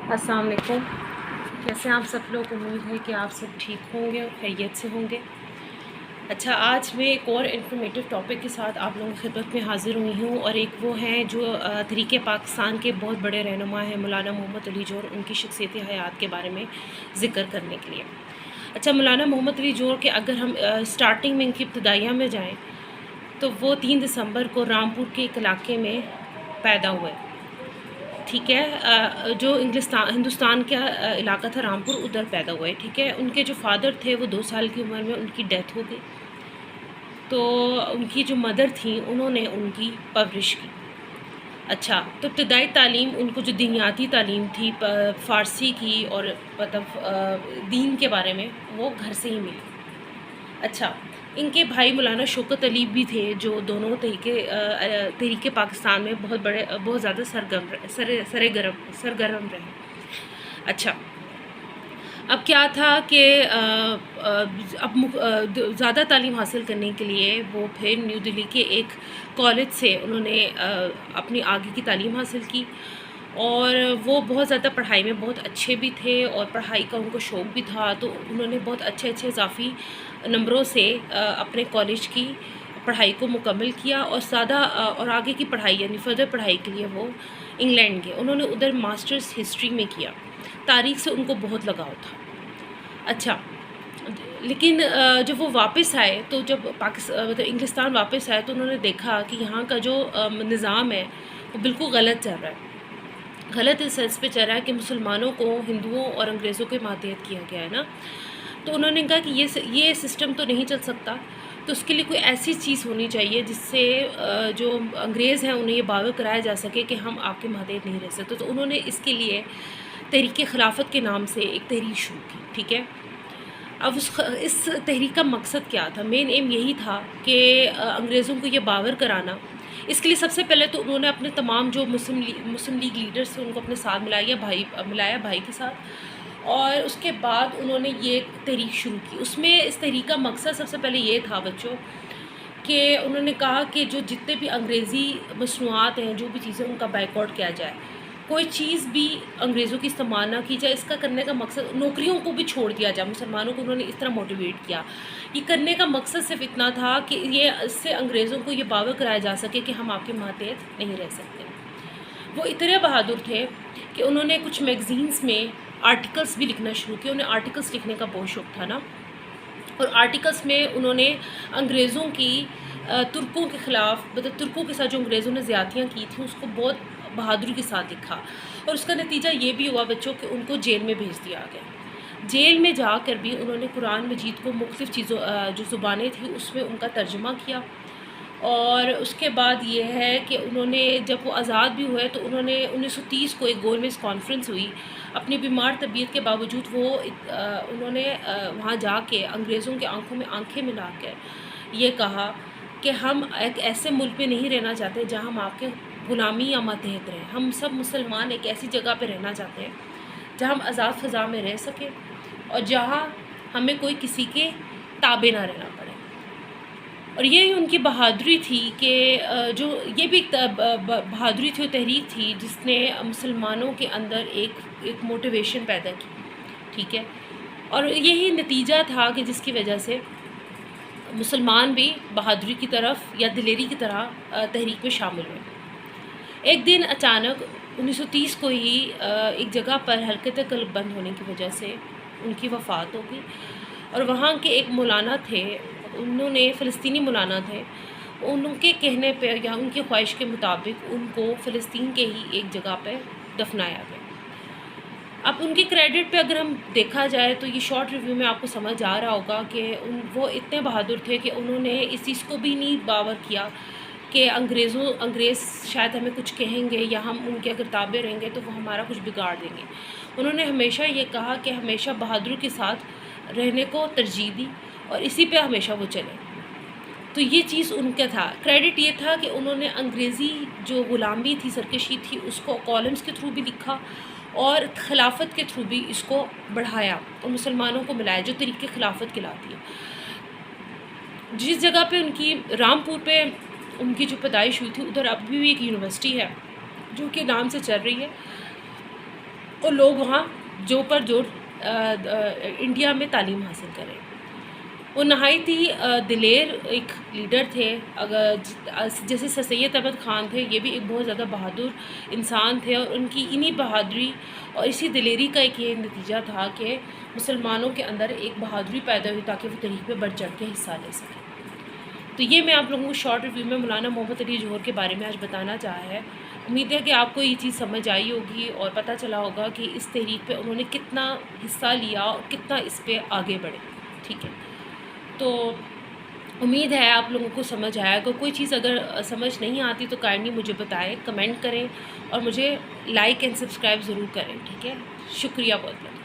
السلام علیکم. کیسے ہیں آپ سب لوگ؟ امید ہے کہ آپ سب ٹھیک ہوں گے اور خیریت سے ہوں گے. اچھا، آج میں ایک اور انفارمیٹیو ٹاپک کے ساتھ آپ لوگوں کی خدمت میں حاضر ہوئی ہوں، اور ایک وہ ہیں جو تحریک پاکستان کے بہت بڑے رہنما ہیں مولانا محمد علی جوہر، ان کی شخصیت حیات کے بارے میں ذکر کرنے کے لیے. اچھا، مولانا محمد علی جوہر کے اگر ہم سٹارٹنگ میں ان کی ابتدائیہ میں جائیں تو وہ 3 دسمبر کو رامپور کے ایک علاقے میں پیدا ہوئے. ٹھیک ہے، جو ہندوستان کا علاقہ تھا رامپور، ادھر پیدا ہوئے. ٹھیک ہے، ان کے جو فادر تھے وہ 2 سال کی عمر میں ان کی ڈیتھ ہو گئی. تو ان کی جو مدر تھیں انہوں نے ان کی پرورش کی. اچھا، تو ابتدائی تعلیم ان کو جو دینیاتی تعلیم تھی فارسی کی اور مطلب دین کے بارے میں، وہ گھر سے ہی ملی. اچھا، ان کے بھائی مولانا شوکت علی بھی تھے جو دونوں تحریک پاکستان میں بہت زیادہ سرگرم رہے. اچھا، اب کیا تھا کہ اب زیادہ تعلیم حاصل کرنے کے لیے وہ پھر نیو دہلی کے ایک کالج سے انہوں نے اپنی آگے کی تعلیم حاصل کی، اور وہ بہت زیادہ پڑھائی میں بہت اچھے بھی تھے اور پڑھائی کا ان کو شوق بھی تھا. تو انہوں نے بہت اچھے اضافی نمبروں سے اپنے کالج کی پڑھائی کو مکمل کیا، اور آگے کی پڑھائی یعنی فردر پڑھائی کے لیے وہ انگلینڈ گئے. انہوں نے ادھر ماسٹرز ہسٹری میں کیا. تاریخ سے ان کو بہت لگاؤ تھا. اچھا، لیکن جب وہ واپس آئے تو جب انگلستان واپس آئے تو انہوں نے دیکھا کہ یہاں کا جو نظام ہے وہ بالکل غلط چل رہا ہے. غلط اس سینس پہ چل رہا ہے کہ مسلمانوں کو ہندوؤں اور انگریزوں کے ماتحت کیا گیا ہے نا. تو انہوں نے کہا کہ یہ سسٹم تو نہیں چل سکتا، تو اس کے لیے کوئی ایسی چیز ہونی چاہیے جس سے جو انگریز ہیں انہیں یہ باور کرایا جا سکے کہ ہم آپ کے ماتحت نہیں رہ سکتے. تو انہوں نے اس کے لیے تحریک خلافت کے نام سے ایک تحریک شروع کی. ٹھیک ہے، اب اس تحریک کا مقصد کیا تھا؟ مین ایم یہی تھا کہ انگریزوں کو یہ باور کرانا. اس کے لیے سب سے پہلے تو انہوں نے اپنے تمام جو مسلم لیگ لیڈرز تھے ان کو اپنے ساتھ ملایا بھائی کے ساتھ، اور اس کے بعد انہوں نے یہ تحریک شروع کی. اس تحریک کا مقصد سب سے پہلے یہ تھا بچوں کہ انہوں نے کہا کہ جو جتنے بھی انگریزی مصنوعات ہیں، جو بھی چیزیں، ان کا بائیکاٹ کیا جائے. کوئی چیز بھی انگریزوں کی استعمال نہ کی جائے. اس کا کرنے کا مقصد نوکریوں کو بھی چھوڑ دیا جائے. مسلمانوں کو انہوں نے اس طرح موٹیویٹ کیا. یہ کرنے کا مقصد صرف اتنا تھا کہ اس سے انگریزوں کو یہ باور کرایا جا سکے کہ ہم آپ کے ماتحت نہیں رہ سکتے. وہ اتنے بہادر تھے کہ انہوں نے کچھ میگزینس میں آرٹیکلس بھی لکھنا شروع کیے. انہیں آرٹیکلس لکھنے کا بہت شوق تھا نا، اور آرٹیکلس میں انہوں نے انگریزوں کی ترکوں کے خلاف، ترکوں کے ساتھ جو انگریزوں نے زیادتیاں کی تھیں، اس کو بہت بہادری کے ساتھ لکھا. اور اس کا نتیجہ یہ بھی ہوا بچوں کہ ان کو جیل میں بھیج دیا گیا. جیل میں جا کر بھی انہوں نے قرآن مجید کو مختلف چیزوں جو زبانیں تھیں اس میں ان کا ترجمہ کیا. اور اس کے بعد یہ ہے کہ انہوں نے جب وہ آزاد بھی ہوئے تو انہوں نے 1930 کو ایک گول میز کانفرنس ہوئی. اپنی بیمار طبیعت کے باوجود انہوں نے وہاں جا کے انگریزوں کے آنکھوں میں آنکھیں ملا کر یہ کہا کہ ہم ایک ایسے ملک میں نہیں رہنا چاہتے جہاں ہم آپ کے غلامی یا ماتحت رہیں. ہم سب مسلمان ایک ایسی جگہ پہ رہنا چاہتے ہیں جہاں ہم آزاد فضا میں رہ سکیں اور جہاں ہمیں کوئی کسی کے تابع نہ رہنا پڑے. اور یہی ان کی بہادری تھی کہ جو یہ بھی بہادری تھی، تحریک تھی جس نے مسلمانوں کے اندر ایک موٹیویشن پیدا کی. ٹھیک ہے، اور یہی نتیجہ تھا کہ جس کی وجہ سے مسلمان بھی بہادری کی طرف یا دلیری کی طرح تحریک میں شامل ہوئے. ایک دن اچانک 1930 کو ہی ایک جگہ پر حلقۃ قلب بند ہونے کی وجہ سے ان کی وفات ہو گئی. اور وہاں کے ایک مولانا تھے، انہوں نے فلسطینی مولانا تھے، ان کے کہنے پہ یا ان کی خواہش کے مطابق ان کو فلسطین کے ہی ایک جگہ پہ دفنایا گیا. اب ان کے کریڈٹ پہ اگر ہم دیکھا جائے تو یہ شارٹ ریویو میں آپ کو سمجھ آ رہا ہوگا کہ وہ اتنے بہادر تھے کہ انہوں نے اس چیز کو بھی نہیں باور کیا کہ انگریز شاید ہمیں کچھ کہیں گے یا ہم ان کے اگر تابع رہیں گے تو وہ ہمارا کچھ بگاڑ دیں گے. انہوں نے ہمیشہ یہ کہا کہ ہمیشہ بہادری کے ساتھ رہنے کو ترجیح دی اور اسی پہ ہمیشہ وہ چلے. تو یہ چیز ان کا تھا. کریڈٹ یہ تھا کہ انہوں نے انگریزی جو غلامی تھی، سرکشی تھی، اس کو کالمز کے تھرو بھی لکھا اور خلافت کے تھرو بھی اس کو بڑھایا اور مسلمانوں کو ملایا، جو طریق خلافت کہلاتی ہے. جس جگہ پہ ان کی رامپور پہ ان کی جو پیدائش ہوئی تھی، ادھر ابھی بھی ایک یونیورسٹی ہے جو کہ نام سے چل رہی ہے. اور لوگ وہاں جو پر جو انڈیا میں تعلیم حاصل کریں۔ وہ نہایت ہی دلیر ایک لیڈر تھے، اگر جیسے سر سید احمد خان تھے، یہ بھی ایک بہت زیادہ بہادر انسان تھے، اور ان کی انہی بہادری اور اسی دلیری کا ایک یہ نتیجہ تھا کہ مسلمانوں کے اندر ایک بہادری پیدا ہوئی تاکہ وہ تحریک پہ بڑھ چڑھ کے حصہ لے سکیں۔ تو یہ میں آپ لوگوں کو شارٹ ریویو میں مولانا محمد علی جوہر کے بارے میں آج بتانا چاہا ہے۔ امید ہے کہ آپ کو یہ چیز سمجھ آئی ہوگی اور پتہ چلا ہوگا کہ اس تحریک پہ انہوں نے کتنا حصہ لیا اور کتنا اس پہ آگے بڑھے، ٹھیک ہے۔ تو امید ہے آپ لوگوں کو سمجھ آیا گا۔ کوئی چیز اگر سمجھ نہیں آتی تو کائنڈلی مجھے بتائیں، کمنٹ کریں اور مجھے لائک اینڈ سبسکرائب ضرور کریں، ٹھیک ہے۔ شکریہ بہت بہت۔